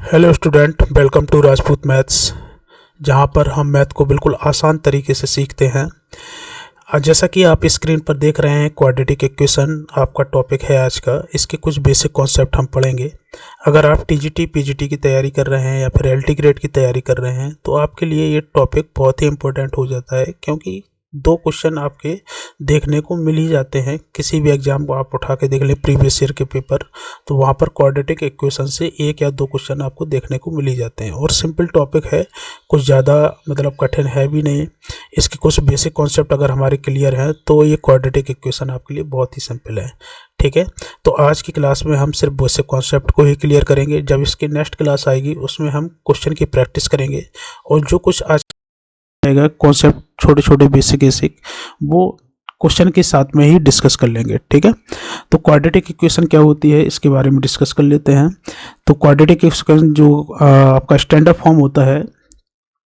Hello student, welcome to Rajput maths, जहां पर हम मैथ को बिल्कुल आसान तरीके से सीखते हैं। जैसा कि आप स्क्रीन पर देख रहे हैं, क्वाड्रेटिक इक्वेशन आपका टॉपिक है आज का। इसके कुछ बेसिक कॉन्सेप्ट हम पढ़ेंगे। अगर आप टीजीटी पीजीटी की तैयारी कर रहे हैं या फिर एलटी ग्रेड की तैयारी कर रहे हैं तो आपके लिए ये टॉपिक बहुत ही इम्पोर्टेंट हो जाता है, क्योंकि दो क्वेश्चन आपके देखने को मिल ही जाते हैं। किसी भी एग्जाम को आप उठा के देख लें, प्रीवियस ईयर के पेपर, तो वहाँ पर क्वाड्रेटिक इक्वेशन से एक या दो क्वेश्चन आपको देखने को मिल ही जाते हैं। और सिंपल टॉपिक है, कुछ ज़्यादा मतलब कठिन है भी नहीं। इसके कुछ बेसिक कॉन्सेप्ट अगर हमारे क्लियर हैं तो ये क्वाड्रेटिक इक्वेशन आपके लिए बहुत ही सिंपल है। ठीक है, तो आज की क्लास में हम सिर्फ बेसिक कॉन्सेप्ट को ही क्लियर करेंगे। जब इसकी नेक्स्ट क्लास आएगी उसमें हम क्वेश्चन की प्रैक्टिस करेंगे, और जो कुछ आज आएगा कॉन्सेप्ट छोटे छोटे बेसिक वो क्वेश्चन के साथ में ही डिस्कस कर लेंगे। ठीक है, तो क्वाड्रेटिक इक्वेशन क्या होती है इसके बारे में डिस्कस कर लेते हैं। तो क्वाड्रेटिक इक्वेशन जो आपका स्टैंडर्ड फॉर्म होता है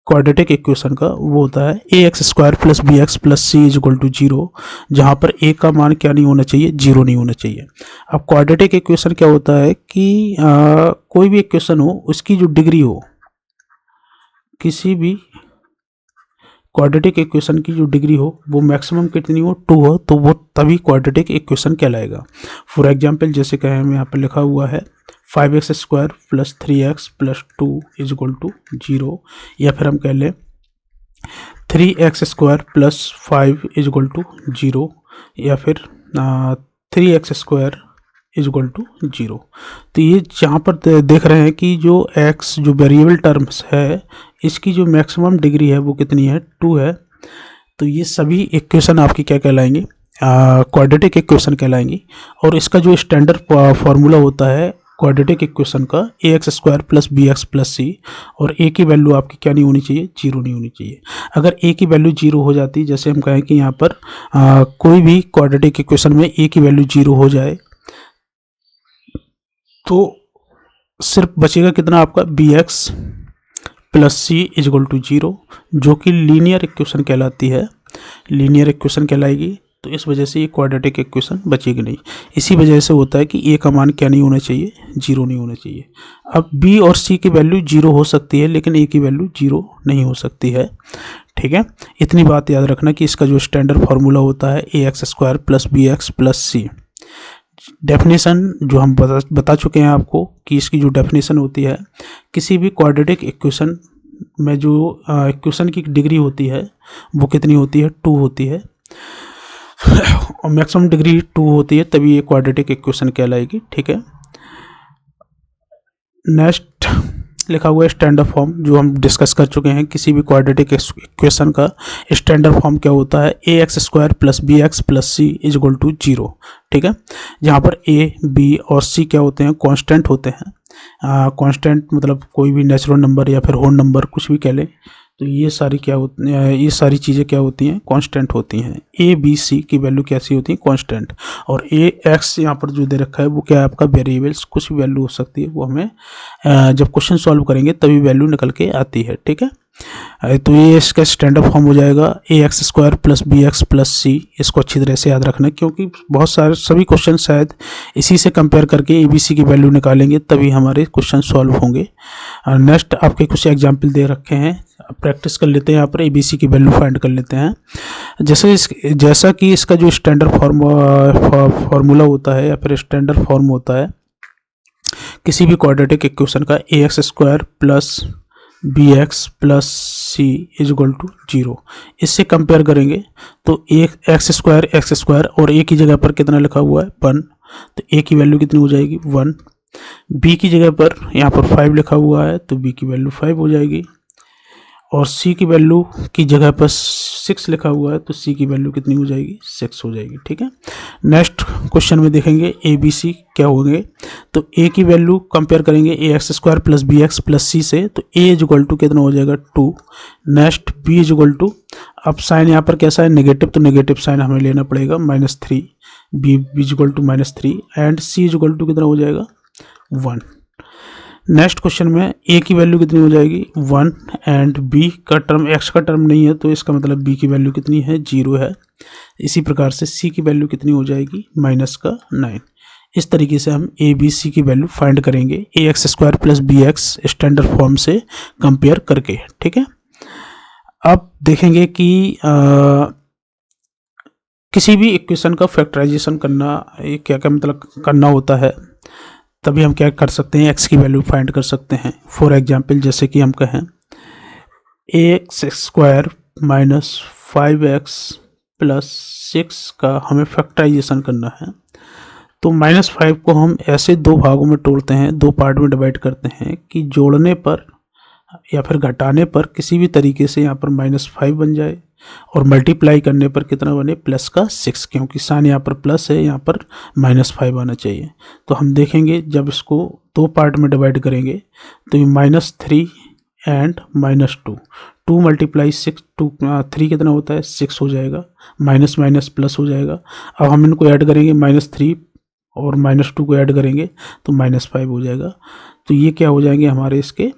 क्वाड्रेटिक इक्वेशन का, वो होता है a x square plus b x plus C is equal to zero, जहाँ पर ए का मान क्या नहीं होना चाहिए, जीरो नहीं होना चाहिए। अब क्वाड्रेटिक इक्वेशन क्या होता है कि कोई भी इक्वेशन हो, उसकी जो डिग्री हो, किसी भी क्वाड्रेटिक इक्वेशन की जो डिग्री हो वो मैक्सिमम कितनी हो, 2 हो, तो वो तभी क्वाड्रेटिक इक्वेशन कहलाएगा। फॉर एग्जांपल जैसे कहें, हम यहाँ पर लिखा हुआ है 5x square plus 3x plus 2 is equal to 0, या फिर हम कह लें 3x square plus 5 is equal to 0, या फिर 3x square is equal to 0। तो ये जहाँ पर देख रहे हैं कि जो x जो वेरिएबल टर्म्स है, इसकी जो मैक्सिमम डिग्री है वो कितनी है, 2 है। तो ये सभी इक्वेशन आपकी क्या कहलाएंगी, क्वाड्रेटिक इक्वेशन कहलाएंगी। और इसका जो स्टैंडर्ड फार्मूला होता है क्वाड्रेटिक इक्वेशन का, a x square plus b x plus c, और ए की वैल्यू आपकी क्या नहीं होनी चाहिए, जीरो नहीं होनी चाहिए। अगर ए की वैल्यू जीरो हो जाती, जैसे हम कहें कि यहाँ पर कोई भी क्वाड्रेटिक इक्वेशन में ए की वैल्यू जीरो हो जाए, तो सिर्फ बचेगा कितना आपका, B x plus C is equal to zero, जो कि लीनियर इक्वेशन कहलाती है, लीनियर इक्वेशन कहलाएगी। तो इस वजह से ये क्वाड्रेटिक इक्वेशन बचेगी नहीं। इसी वजह से होता है कि ए का मान क्या नहीं होना चाहिए, जीरो नहीं होना चाहिए। अब बी और सी की वैल्यू जीरो हो सकती है, लेकिन ए की वैल्यू जीरो नहीं हो सकती है। ठीक है, इतनी बात याद रखना कि इसका जो स्टैंडर्ड फार्मूला होता है a x square plus b x plus c. Definition जो हम बता चुके हैं आपको कि इसकी जो डेफिनेशन होती है, किसी भी क्वाड्रेटिक इक्वेशन में जो इक्वेशन की डिग्री होती है वो कितनी होती है, 2 होती है, और मैक्सिमम डिग्री 2 होती है, तभी ये क्वाड्रेटिक इक्वेशन कहलाएगी। ठीक है, नेक्स्ट लिखा हुआ है स्टैंडर्ड फॉर्म, जो हम डिस्कस कर चुके हैं। किसी भी क्वाड्रेटिक इक्वेशन का स्टैंडर्ड फॉर्म क्या होता है, a x square plus b x plus C is equal to 0। ठीक है, जहाँ पर ए बी और सी क्या होते हैं, कांस्टेंट होते हैं। कांस्टेंट मतलब कोई भी नेचुरल नंबर या फिर होल नंबर, कुछ भी कह लें। तो ये सारी क्या होती हैं, ये सारी चीज़ें क्या होती हैं, कांस्टेंट होती हैं। ए बी सी की वैल्यू कैसी होती है, कांस्टेंट। और ए एक्स यहाँ पर जो दे रखा है वो क्या है आपका, वेरिएबल्स, कुछ भी वैल्यू हो सकती है, वो हमें जब क्वेश्चन सॉल्व करेंगे तभी वैल्यू निकल के आती है। ठीक है, तो ये इसका स्टैंडर्ड फॉर्म हो जाएगा a x square plus b x plus c. इसको अच्छी तरह से याद रखना, क्योंकि बहुत सारे सभी क्वेश्चन शायद इसी से कंपेयर करके ए बी सी की वैल्यू निकालेंगे तभी हमारे क्वेश्चन सॉल्व होंगे। नेक्स्ट आपके कुछ एग्जाम्पल दे रखे हैं, प्रैक्टिस कर लेते हैं। यहाँ पर ए बी सी की वैल्यू फाइंड कर लेते हैं। जैसा कि इसका जो स्टैंडर्ड फार्मूला होता है या फिर स्टैंडर्ड फॉर्म होता है किसी भी क्वाड्रेटिक इक्वेशन का, a x square plus b x plus C is equal to 0। इससे कंपेयर करेंगे तो एक्स स्क्वायर और ए की जगह पर कितना लिखा हुआ है, 1, तो ए की वैल्यू कितनी हो जाएगी, 1। बी की जगह पर यहाँ पर 5 लिखा हुआ है, तो बी की वैल्यू 5 हो जाएगी। और सी की वैल्यू की जगह पर 6 लिखा हुआ है, तो सी की वैल्यू कितनी हो जाएगी, 6 हो जाएगी। ठीक है, नेक्स्ट क्वेश्चन में देखेंगे ए बी सी क्या होंगे। तो ए की वैल्यू कंपेयर करेंगे a x square plus b x plus c से, तो ए इज इक्वल टू कितना हो जाएगा, 2। Next B is equal to, अब साइन यहाँ पर कैसा है, नेगेटिव, तो नेगेटिव साइन हमें लेना पड़ेगा, -3, B is equal to -3, and C is equal to कितना हो जाएगा, 1। नेक्स्ट क्वेश्चन में ए की वैल्यू कितनी हो जाएगी, 1, एंड बी का टर्म, एक्स का टर्म नहीं है, तो इसका मतलब बी की वैल्यू कितनी है, 0 है। इसी प्रकार से सी की वैल्यू कितनी हो जाएगी, -9। इस तरीके से हम ए बी सी की वैल्यू फाइंड करेंगे a x square plus b x standard form से कंपेयर करके। ठीक है, अब देखेंगे कि किसी भी इक्वेशन का फैक्टराइजेशन करना क्या क्या मतलब करना होता है, तभी हम क्या कर सकते हैं, एक्स की वैल्यू फाइंड कर सकते हैं। फॉर एग्जांपल जैसे कि हम कहें a x square minus 5x plus 6 का हमें फैक्टराइजेशन करना है, तो -5 को हम ऐसे दो भागों में तोड़ते हैं, दो पार्ट में डिवाइड करते हैं कि जोड़ने पर या फिर घटाने पर किसी भी तरीके से यहाँ पर -5 बन जाए और मल्टीप्लाई करने पर कितना बने, प्लस का 6, क्योंकि साइन यहाँ पर प्लस है, यहाँ पर -5 आना चाहिए। तो हम देखेंगे जब इसको दो पार्ट में डिवाइड करेंगे तो ये -3 एंड -2, 2 मल्टीप्लाई 6, 3 कितना होता है, 6 हो जाएगा, माइनस माइनस प्लस हो जाएगा। अब हम इनको ऐड करेंगे, -3 और -2 को ऐड करेंगे तो -5 हो जाएगा। तो ये क्या हो जाएंगे, हमारे इसके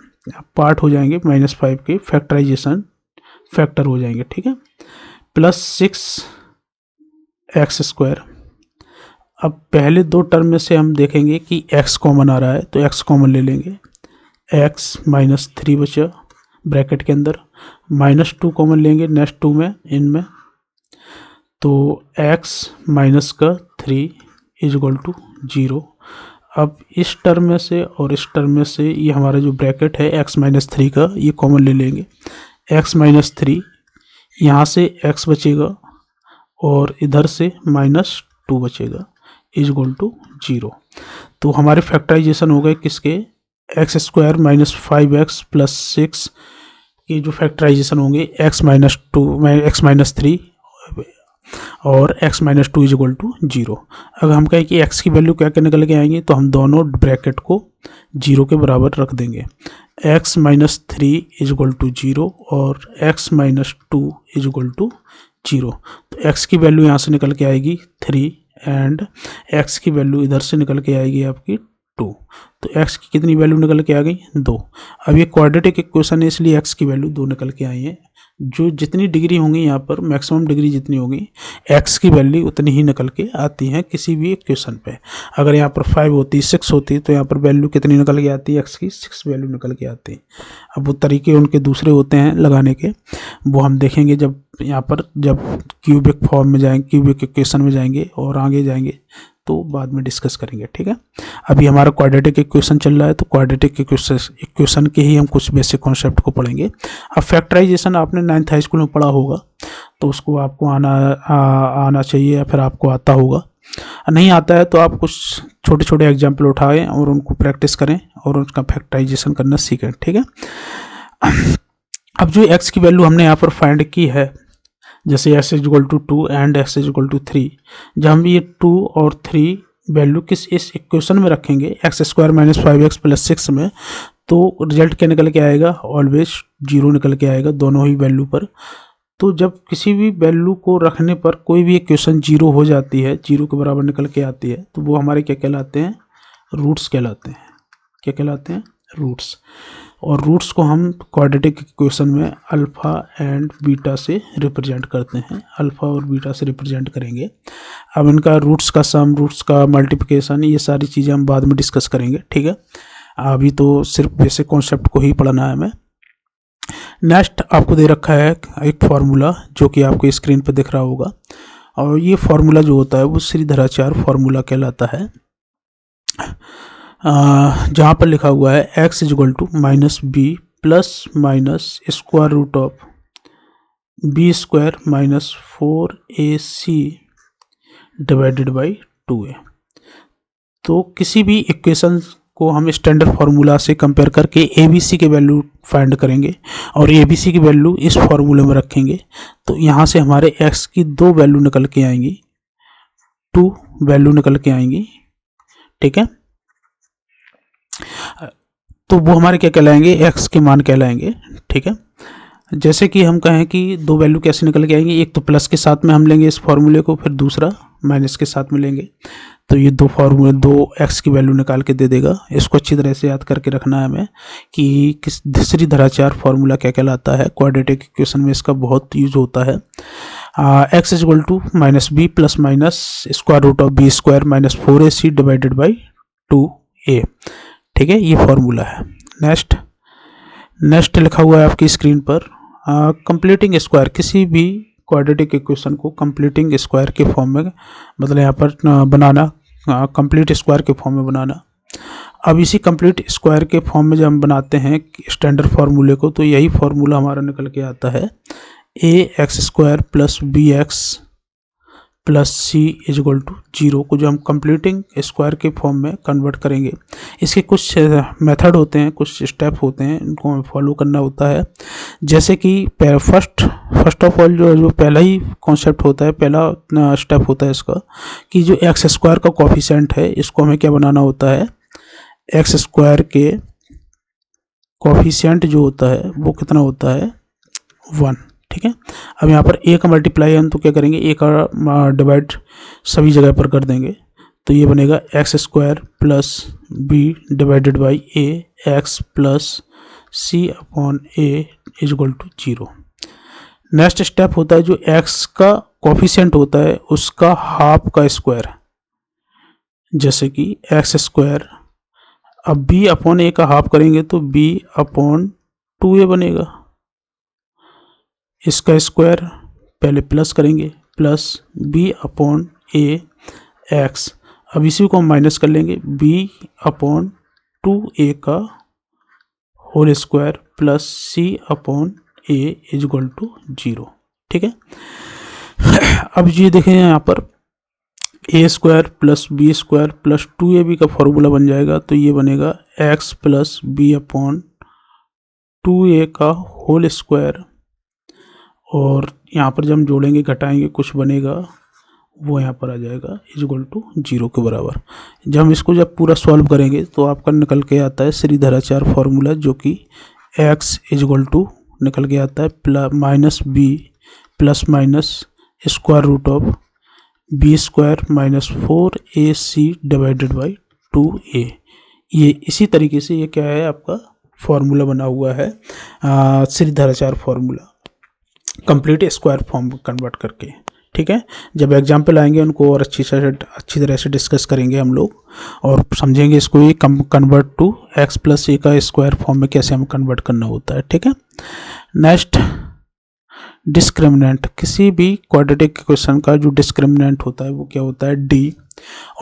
पार्ट हो जाएंगे, -5 के फैक्टराइजेशन फैक्टर हो जाएंगे। ठीक है, प्लस 6x स्क्वायर। अब पहले दो टर्म में से हम देखेंगे कि x कॉमन आ रहा है, तो x कॉमन ले लेंगे, x -3 बचा ब्रैकेट के अंदर, -2 कॉमन लेंगे नेक्स्ट 2 में, इनमें, तो x माइनस का 3 इज इक्वल टू 0। अब इस टर्म में से और इस टर्म में से ये हमारा जो ब्रैकेट है x -3 का, ये कॉमन ले लेंगे, x -3, यहाँ से x बचेगा और इधर से -2 बचेगा, इज इक्वल टू 0। तो हमारे फैक्टराइजेशन हो गए किसके, x square minus 5x plus 6 के जो फैक्टराइजेशन होंगे x -3 और x -2 इज इक्वल टू 0। अगर हम कहें कि x की वैल्यू क्या क्या निकल के आएंगी, तो हम दोनों ब्रैकेट को 0 के बराबर रख देंगे, x -3 इज इक्वल टू 0 और x -2 इज इक्वल टू 0। तो x की वैल्यू यहाँ से निकल के आएगी 3 एंड x की वैल्यू इधर से निकल के आएगी आपकी 2। तो x की कितनी वैल्यू निकल के आ गई, 2। अब ये क्वाड्रेटिक इक्वेशन है, इसलिए x की वैल्यू 2 निकल के आई है। जो जितनी डिग्री होंगी यहाँ पर, मैक्सिमम डिग्री जितनी होगी, x की वैल्यू उतनी ही निकल के आती हैं किसी भी इक्वेशन पे। अगर यहाँ पर 5 होती, 6 होती, तो यहाँ पर वैल्यू कितनी निकल के आती है, x की 6 वैल्यू निकल के आती है। अब वो तरीके उनके दूसरे होते हैं लगाने के, वो हम देखेंगे जब यहाँ पर जब क्यूबिक फॉर्म में जाएंगे, क्यूबिक इक्वेशन में जाएंगे और आगे जाएंगे तो बाद में डिस्कस करेंगे। ठीक है, अभी हमारा क्वाड्रेटिक इक्वेशन चल रहा है, तो क्वाड्रेटिक इक्वेशन के ही हम कुछ बेसिक कॉन्सेप्ट को पढ़ेंगे। अब फैक्टराइजेशन आपने 9th हाई स्कूल में पढ़ा होगा, तो उसको आपको आना चाहिए या फिर आपको आता होगा। नहीं आता है तो आप कुछ छोटे छोटे एग्जाम्पल उठाएं और उनको प्रैक्टिस करें और उसका फैक्टराइजेशन करना सीखें। ठीक है, अब जो x की वैल्यू हमने यहाँ पर फाइंड की है, जैसे x is equal to 2 and x is equal to 3, जब हम ये 2 और 3 वैल्यू इस इक्वेशन में रखेंगे x square minus 5x plus 6 में, तो रिजल्ट क्या निकल के आएगा, ऑलवेज 0 निकल के आएगा दोनों ही वैल्यू पर। तो जब किसी भी वैल्यू को रखने पर कोई भी इक्वेशन 0 हो जाती है, 0 के बराबर निकल के आती है, तो वो हमारे क्या कहलाते हैं, रूट्स कहलाते हैं। क्या कहलाते हैं, रूट्स। और रूट्स को हम क्वाड्रेटिक इक्वेशन में अल्फ़ा एंड बीटा से रिप्रेजेंट करते हैं, अल्फ़ा और बीटा से रिप्रेजेंट करेंगे। अब इनका रूट्स का सम, रूट्स का मल्टीप्लिकेशन, ये सारी चीज़ें हम बाद में डिस्कस करेंगे। ठीक है, अभी तो सिर्फ बेसिक कॉन्सेप्ट को ही पढ़ना है हमें। नेक्स्ट आपको दे रखा है एक फार्मूला जो कि आपको स्क्रीन पर दिख रहा होगा, और ये फार्मूला जो होता है वो श्रीधराचार्य फार्मूला कहलाता है, जहाँ पर लिखा हुआ है x is equal to -b plus minus square root of b square minus 4ac divided by 2a। तो किसी भी इक्वेशन को हम स्टैंडर्ड फार्मूला से कंपेयर करके ABC के वैल्यू फाइंड करेंगे और ABC की वैल्यू इस फार्मूले में रखेंगे, तो यहाँ से हमारे x की 2 वैल्यू निकल के आएंगी, 2 वैल्यू निकल के आएंगी। ठीक है, तो वो हमारे क्या कहलाएंगे, x के मान कहलाएंगे। ठीक है, जैसे कि हम कहें कि 2 वैल्यू कैसे निकल के आएंगे, एक तो प्लस के साथ में हम लेंगे इस फार्मूले को, फिर दूसरा माइनस के साथ में लेंगे, तो ये 2 फार्मूले 2x की वैल्यू निकाल के दे देगा। इसको अच्छी तरह से याद करके रखना है हमें कि श्रीधराचार्य फार्मूला क्या कहलाता है। क्वाड्रेटिक इक्वेशन में इसका बहुत यूज होता है। X is equal to minus B plus minus square root of B square minus 4ac divided by 2a। ठीक है, ये फॉर्मूला है। नेक्स्ट लिखा हुआ है आपकी स्क्रीन पर कंप्लीटिंग स्क्वायर, किसी भी क्वाड्रेटिक इक्वेशन को कंप्लीटिंग स्क्वायर के फॉर्म में, मतलब यहाँ पर बनाना, कंप्लीट स्क्वायर के फॉर्म में बनाना। अब इसी कंप्लीट स्क्वायर के फॉर्म में जब हम बनाते हैं स्टैंडर्ड फार्मूले को, तो यही फार्मूला हमारा निकल के आता है a x square plus b x plus C is equal to 0 को जो हम कंप्लीटिंग स्क्वायर के फॉर्म में कन्वर्ट करेंगे। इसके कुछ मेथड होते हैं, कुछ स्टेप होते हैं, इनको हमें फॉलो करना होता है। जैसे कि फर्स्ट ऑफ ऑल जो पहला ही कॉन्सेप्ट होता है, पहला स्टेप होता है इसका, कि जो एक्स स्क्वायर का कोफिशिएंट है इसको हमें क्या बनाना होता है, एक्स स्क्वायर के कोफिशिएंट जो होता है वो कितना होता है 1। ठीक है, अब यहाँ पर ए का मल्टीप्लाई है तो क्या करेंगे, ए का डिवाइड सभी जगह पर कर देंगे, तो ये बनेगा X square plus B divided by A X plus C upon A is equal to 0। Next step होता है जो एक्स का कोफिशिएंट होता है उसका हाफ का स्क्वायर, जैसे कि एक्स स्क्वायर, अब बी अपॉन ए का हाफ करेंगे तो बी अपॉन 2a बनेगा। इसका स्क्वायर पहले प्लस करेंगे, प्लस बी अपॉन ए एक्स, अब इसी को हम माइनस कर लेंगे, बी अपॉन 2a का whole square plus C upon A is equal to 0। ठीक है, अब ये देखें यहाँ पर a square plus b square plus 2ab का फॉर्मूला बन जाएगा, तो ये बनेगा x plus B upon 2a का होल स्क्वायर, और यहाँ पर जब हम जोड़ेंगे घटाएंगे कुछ बनेगा वो यहाँ पर आ जाएगा इज इक्वल टू 0 के बराबर। जब हम इसको जब पूरा सॉल्व करेंगे तो आपका निकल के आता है श्रीधराचार्य फार्मूला, जो कि x इज इक्वल टू निकल के आता है minus B plus minus square root of B square minus 4ac divided by 2a। ये इसी तरीके से ये क्या है आपका फॉर्मूला बना हुआ है Shridharacharya formula, complete square form convert करके। ठीक है, जब एग्जाम्पल आएंगे उनको और अच्छी तरह से डिस्कस करेंगे हम लोग, और समझेंगे इसको ये कन्वर्ट टू एक्स प्लस ए का स्क्वायर फॉर्म में कैसे हम कन्वर्ट करना होता है। ठीक है, नेक्स्ट डिस्क्रिमिनेंट, किसी भी क्वाड्रेटिक इक्वेशन का जो डिस्क्रिमिनेंट होता है वो क्या होता है डी,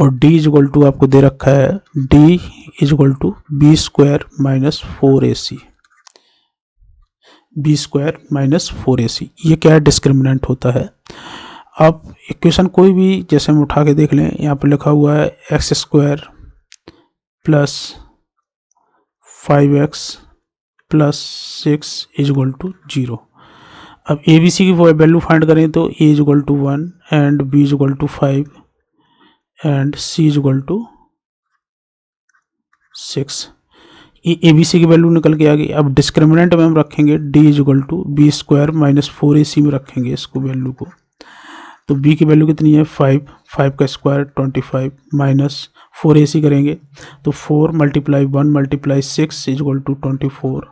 और डी इज इक्वल टू आपको दे रखा है D is equal to B square minus 4ac, B square minus 4ac, ये क्या है डिस्क्रिमिनेंट होता है। अब इक्वेशन कोई भी जैसे हम उठा के देख लें, यहाँ पर लिखा हुआ है X square plus 5x plus 6 is equal to 0। अब ए बी सी की वैल्यू फाइंड करें तो a is equal to 1 and b is equal to 5 and C is equal to 6। ये ए बी सी की वैल्यू निकल के आ गई। अब डिस्क्रिमिनेंट में हम रखेंगे D is equal to B square minus 4ac में रखेंगे इसको वैल्यू को, तो बी की वैल्यू कितनी है 5 का स्क्वायर 25 माइनस 4ac करेंगे तो 4 multiply 1 multiply 6 is equal to 24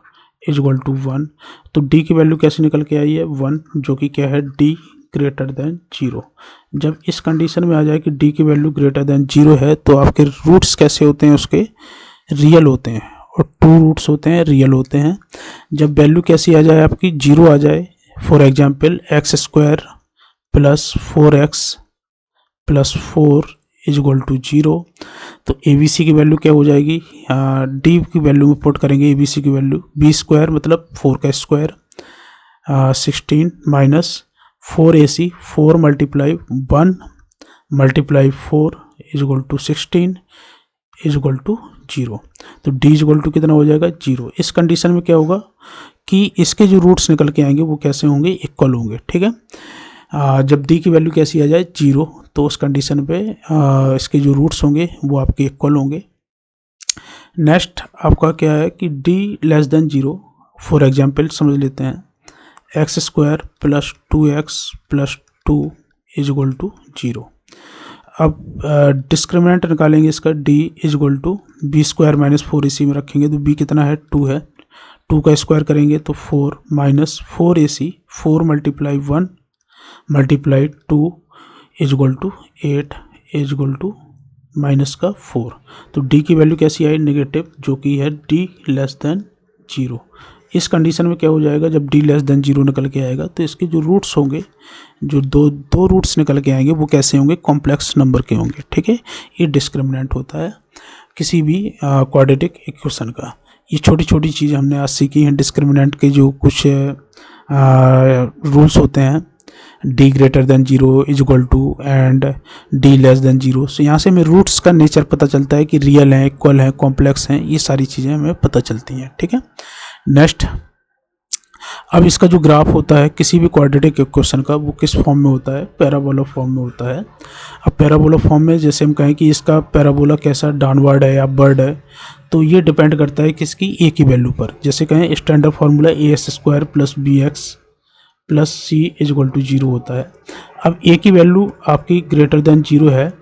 is equal to 1। तो डी की वैल्यू कैसे निकल के आई है 1, जो कि क्या है डी ग्रेटर देन 0। जब इस कंडीशन में आ जाए कि डी की वैल्यू ग्रेटर देन 0 है तो आपके रूट्स कैसे होते हैं, उसके रियल होते हैं, और 2 रूट्स होते हैं रियल होते हैं। जब वैल्यू कैसी आ जाए आपकी 0 आ जाए, for example X square plus 4x plus 4 is equal to 0, तो ए बी सी की वैल्यू क्या हो जाएगी, डी की वैल्यू में पुट करेंगे ए बी सी की वैल्यू, बी स्क्वायर मतलब 4 का square 16 minus 4ac 4 multiply 1 multiply 4 is equal to 16 is equal to 0। तो d इज इक्वल टू कितना हो जाएगा 0। इस कंडीशन में क्या होगा कि इसके जो रूट्स निकल के आएंगे वो कैसे होंगे, इक्वल होंगे। ठीक है, जब d की वैल्यू कैसी आ जाए 0, तो उस कंडीशन पे इसके जो रूट्स होंगे वो आपके इक्वल होंगे। नेक्स्ट आपका क्या है कि d less than 0, for example समझ लेते हैं X square plus 2x plus 2 is equal to 0। अब डिस्क्रिमिनेंट निकालेंगे इसका d is equal to B square minus 4ac में रखेंगे तो b कितना है 2 है, 2 का स्क्वायर करेंगे तो 4 minus 4ac 4 multiply 1 multiply 2 is equal to 8 is equal to minus का 4। तो डी की वैल्यू कैसी आई, नेगेटिव, जो कि है डी लेस देन 0। इस कंडीशन में क्या हो जाएगा, जब डी लेस देन 0 निकल के आएगा तो इसके जो रूट्स होंगे, जो दो रूट्स निकल के आएंगे वो कैसे होंगे, कॉम्प्लेक्स नंबर के होंगे। ठीक है, ये डिस्क्रिमिनेंट होता है किसी भी क्वाड्रेटिक इक्वेशन का। ये छोटी छोटी चीज़ें हमने आज सीखी हैं। डिस्क्रिमिनेंट के जो कुछ रूल्स होते हैं, D greater than 0 is equal to and D less than 0। So यहाँ से हमें रूट्स का नेचर पता चलता है कि रियल हैं, इक्वल हैं, कॉम्प्लेक्स हैं, ये सारी चीज़ें हमें पता चलती हैं। ठीक है, नेक्स्ट, अब इसका जो ग्राफ होता है किसी भी क्वाड्रेटिक इक्वेशन का, वो किस फॉर्म में होता है, पैराबोला फॉर्म में होता है। अब पैराबोला फॉर्म में जैसे हम कहें कि इसका पैराबोला कैसा, डाउनवर्ड है या अपवर्ड है, तो ये डिपेंड करता है किसकी, ए की वैल्यू पर। जैसे कहें standard formula a² plus bx plus c is equal to 0 होता है। अब a की वैल्यू आपकी ग्रेटर देन 0 है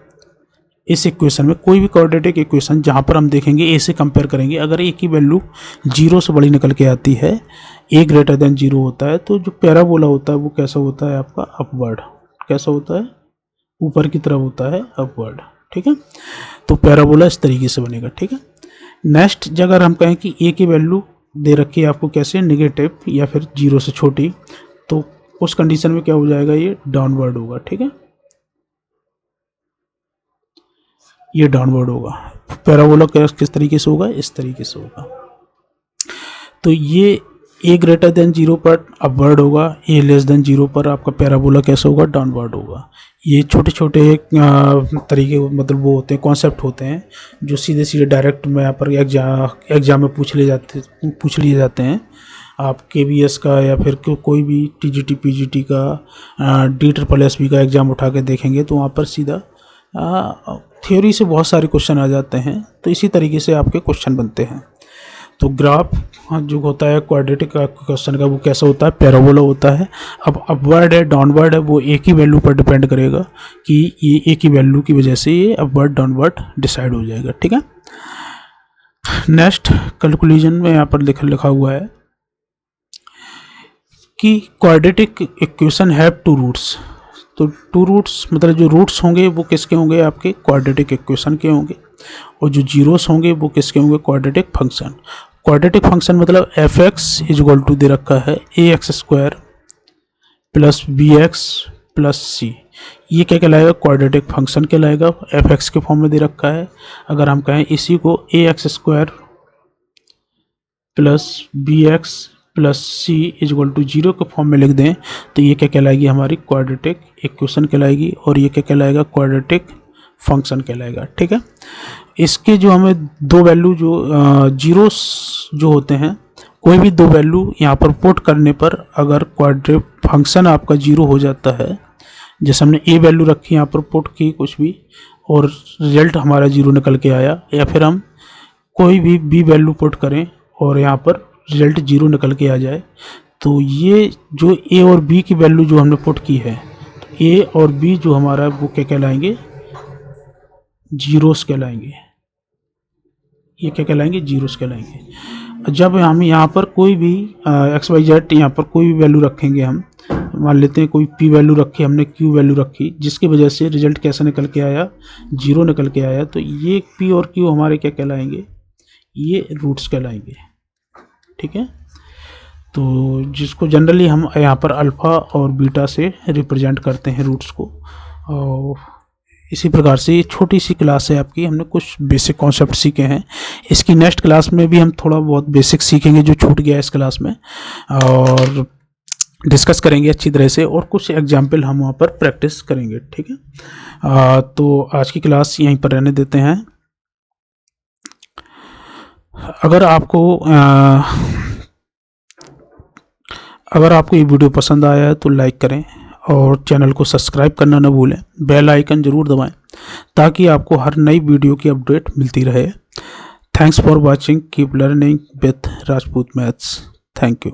इस इक्वेशन में, कोई भी क्वाड्रेटिक इक्वेशन जहाँ पर हम देखेंगे a से कंपेयर करेंगे, अगर a की वैल्यू 0 से बड़ी निकल के आती है, a ग्रेटर देन 0 होता है, तो जो पैराबोला होता है वो कैसा होता है आपका, अपवर्ड। कैसा होता है, ऊपर की तरफ होता है, अपवर्ड। ठीक है, तो पैराबोला इस तरीके से बनेगा। ठीक है, नेक्स्ट, अगर हम कहें कि a की वैल्यू दे रखी है आपको कैसे, नेगेटिव या फिर 0 से छोटी, तो उस कंडीशन में क्या हो जाएगा, ये डाउनवर्ड होगा। ठीक है, ये डाउनवर्ड होगा। पैराबोला किस तरीके से होगा, इस तरीके से होगा। तो ये a ग्रेटर देन 0 पर अपवर्ड होगा, a लेस देन 0 पर आपका पैराबोला कैसा होगा, डाउनवर्ड होगा। ये छोटे छोटे तरीके, मतलब वो होते हैं, कॉन्सेप्ट होते हैं जो सीधे सीधे डायरेक्ट में यहाँ पर एग्जाम में पूछ लिए जाते हैं। आप KBS का या फिर कोई भी TGT PGT का DSSB का एग्ज़ाम उठा के देखेंगे तो वहाँ पर सीधा थ्योरी से बहुत सारे क्वेश्चन आ जाते हैं। तो इसी तरीके से आपके क्वेश्चन बनते हैं। तो ग्राफ जो होता है क्वाड्रेटिक क्वेश्चन का, वो कैसा होता है, पैराबोला होता है। अब अपवर्ड है, डाउनवर्ड है, वो एक ही वैल्यू पर डिपेंड करेगा कि ये एक ही वैल्यू की वजह से ये अपवर्ड डाउनवर्ड डिसाइड हो जाएगा। ठीक है, नेक्स्ट, कैलकुलेशन में यहाँ पर लिखा हुआ है कि क्वाड्रेटिक इक्वेशन हैव 2 रूट्स। तो 2 रूट्स मतलब जो रूट्स होंगे वो किसके होंगे, आपके क्वाड्रेटिक इक्वेशन के होंगे, और जो जीरोस होंगे वो किसके होंगे, क्वाड्रेटिक फंक्शन। क्वाड्रेटिक फंक्शन मतलब fx इज इक्वल टू दे रखा है ax² plus bx plus c। ये क्या कहलाएगा, क्वाड्रेटिक फंक्शन कहलाएगा, fx के फॉर्म में दे रखा है। अगर हम कहें इसी को ax² plus bx plus c is equal to 0 के फॉर्म में लिख दें तो ये क्या कहलाएगी, हमारी क्वाड्रेटिक इक्वेशन कहलाएगी, और ये क्या कहलाएगा, क्वाड्रेटिक फंक्शन कहलाएगा। ठीक है, इसके जो हमें 2 वैल्यू जो जीरोस जो होते हैं, कोई भी 2 वैल्यू यहाँ पर पुट करने पर अगर क्वाड्रेटिक फंक्शन आपका 0 हो जाता है, जैसे हमने a वैल्यू रखी यहाँ पर पुट की कुछ भी और रिजल्ट हमारा 0 निकल के आया, या फिर हम कोई भी b वैल्यू पुट करें और यहाँ पर रिजल्ट 0 निकल के आ जाए, तो ये जो a और b की वैल्यू जो हमने पुट की है, तो a और b जो हमारा वो क्या कहलाएंगे, जीरोस कहलाएंगे। ये क्या कहलाएंगे, जीरोस कहलाएंगे। जब हम यहाँ पर कोई भी XYZ यहाँ पर कोई भी वैल्यू रखेंगे, हम मान लेते हैं कोई p वैल्यू रखी, हमने q वैल्यू रखी, जिसकी वजह से रिजल्ट कैसा निकल के आया, 0 निकल के आया, तो ये p और q हमारे क्या कहलाएंगे, ये रूट्स कहलाएंगे। ठीक है, तो जिसको जनरली हम यहाँ पर अल्फ़ा और बीटा से रिप्रेजेंट करते हैं रूट्स को। और इसी प्रकार से ये छोटी सी क्लास है आपकी, हमने कुछ बेसिक कॉन्सेप्ट सीखे हैं। इसकी नेक्स्ट क्लास में भी हम थोड़ा बहुत बेसिक सीखेंगे जो छूट गया इस क्लास में, और डिस्कस करेंगे अच्छी तरह से, और कुछ एग्जाम्पल हम वहाँ पर प्रैक्टिस करेंगे। ठीक है, तो आज की क्लास यहीं पर रहने देते हैं। अगर आपको ये वीडियो पसंद आया है तो लाइक करें और चैनल को सब्सक्राइब करना न भूलें, बेल आइकन ज़रूर दबाएं ताकि आपको हर नई वीडियो की अपडेट मिलती रहे। Thanks for watching, keep learning with Rajput maths. Thank you.